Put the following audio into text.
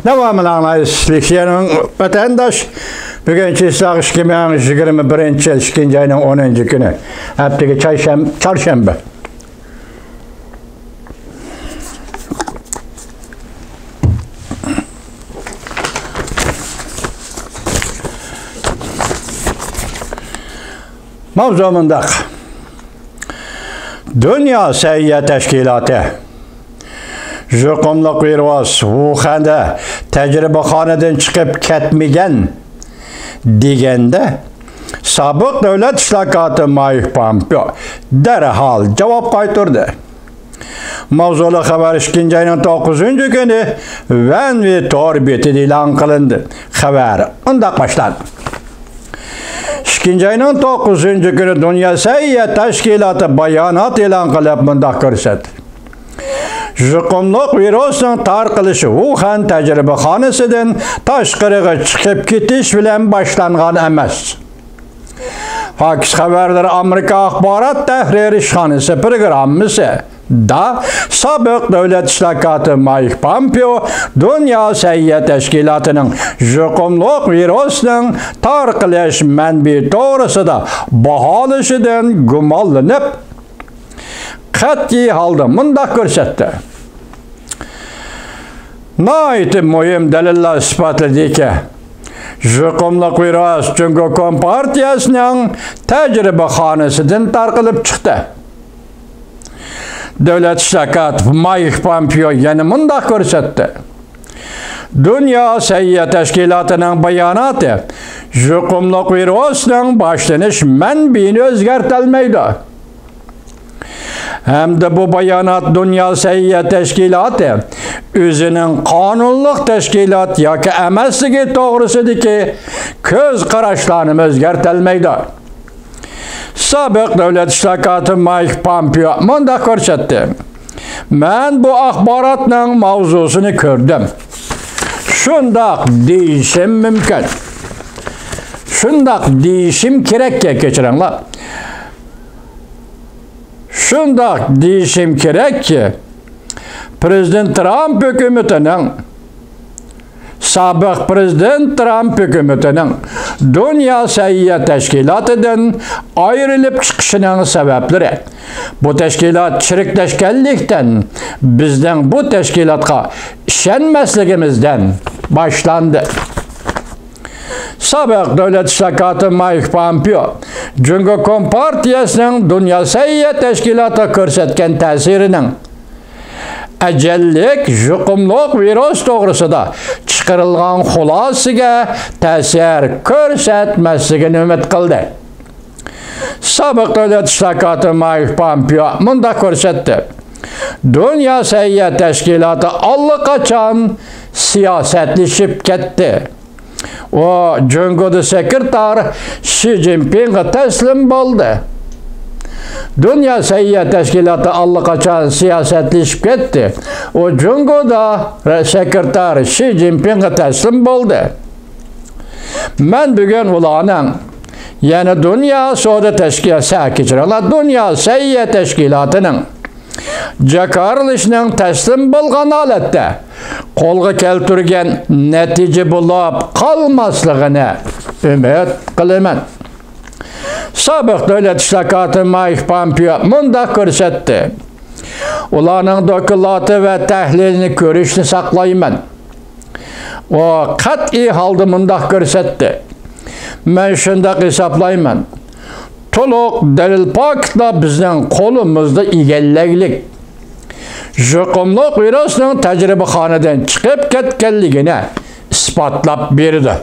Devamlı anlayışlıklarının vatandaş bugün Çislak 2021 yıl 2. ayının 10. günü. Haftaki çarşamba. Mavzumunda Dünya Səhiyyə Təşkilatı Juqumluq virus Wuhan'da təcrübəxanadan çıxıb ketməyən degəndə Sabıq Dövlət İşlakatı Mike Pompeo dərhal cavab qaytardı. Mavzulu xəbər 2. ayının 9. günü Van ve Tor betida e'lon qilindi. Xəbər undaq başlandı. 2. ayının 9. günü Dünya Səhiyyə Təşkilatı bayanat e'lon qilib mundaq ko'rsatdi. Juqumluq virusning tarqalishi Wuhan tajribaxonasidan tashqariga chiqib ketish bilan boshlangan emas. Fox xabarlari Amerika axborot tahriri ishxonasi programmasi da sobiq davlat ishloqati Mike Pompeo Dünya Səhiyyə Təşkilatıning juqumluq virusning tarqalish manbai to'g'risida baholashidan gumonlanib qat'iy holda mundaq ko'rsatdi. Nəhayət mühim dalillar isbotladiki, juqumluq virus Cungo Kompartiyasining tajribaxonasidan tarqalib chiqdi. Davlat ishloqati Mike Pompeo yana mundaq ko'rsatdi. Dünya Səhiyyə Təşkilatıning bayonoti juqumluq virusning boshlanish manbaini o'zgartirmaydi. Hem de bu bayonot Dünya Səhiyyə Təşkilatı özünün qonunluq təşkilat yoki emasligi to'g'risidagi ko'z qarashlarini o'zgartirmaydi. Sobiq davlat ishloqati Mike Pompeo mundaq ko'rsatdi. Men bu axborotning mavzusini ko'rdim. Shundoq deyishim mumkin. Shundoq deyishim kerakki, kechiringlar. Shundoq deyishim kerakki, Prezident Trump hukumatining sobiq Prezident Trump hukumatining Dünya Səhiyyə Təşkilatıdan ayrılıb chiqishining sabablari bu tashkilot chiriklashganlikdan bizning bu tashkilotga ishonmasligimizdan boshlandi. Sobiq davlat ishloqati Mike Pompeo Cungo Kompartiyasining Dünya Səhiyyə Təşkilatı ko'rsatgan ta'sirining ajallik juqumluq virus to'g'risida chiqarilgan xulosiga ta'sir ko'rsatmasligini umid qildi. Sobiq davlat ishloqati Mike Pompeo mundaq ko'rsatdi. Dünya Səhiyyə Təşkilatı allaqachon siyosatlashib ketdi. O Cungo'da sekreter Xi Jinping'e teslim bo'ldi. Dünya Səhiyyə Təşkilatı allaqachon siyosatlashib ketdi. O Cungo'da sekreter Xi Jinping'e teslim bo'ldi. Men bugun ularning yana Dünya Savdo Təşkilatı, Dünya Səhiyyə Təşkilatıning Jakarlishning teslim bo'lgan holatda qo'lga keltirgan natija bo'lib qolmasligini umid qilaman. Sobiq davlat ishloqati Mike Pompeo mundaq ko'rsatdi. Ularning doklati va tahlilini ko'rishni saqlayman. O qat'iy holda mundaq ko'rsatdi. Men shunday hisoblayman. To'liq dalil pokda bizning qo'limizda egallaylik. Juqumluq virusning tajribaxonadan chiqib ketganligini isbotlab berdi.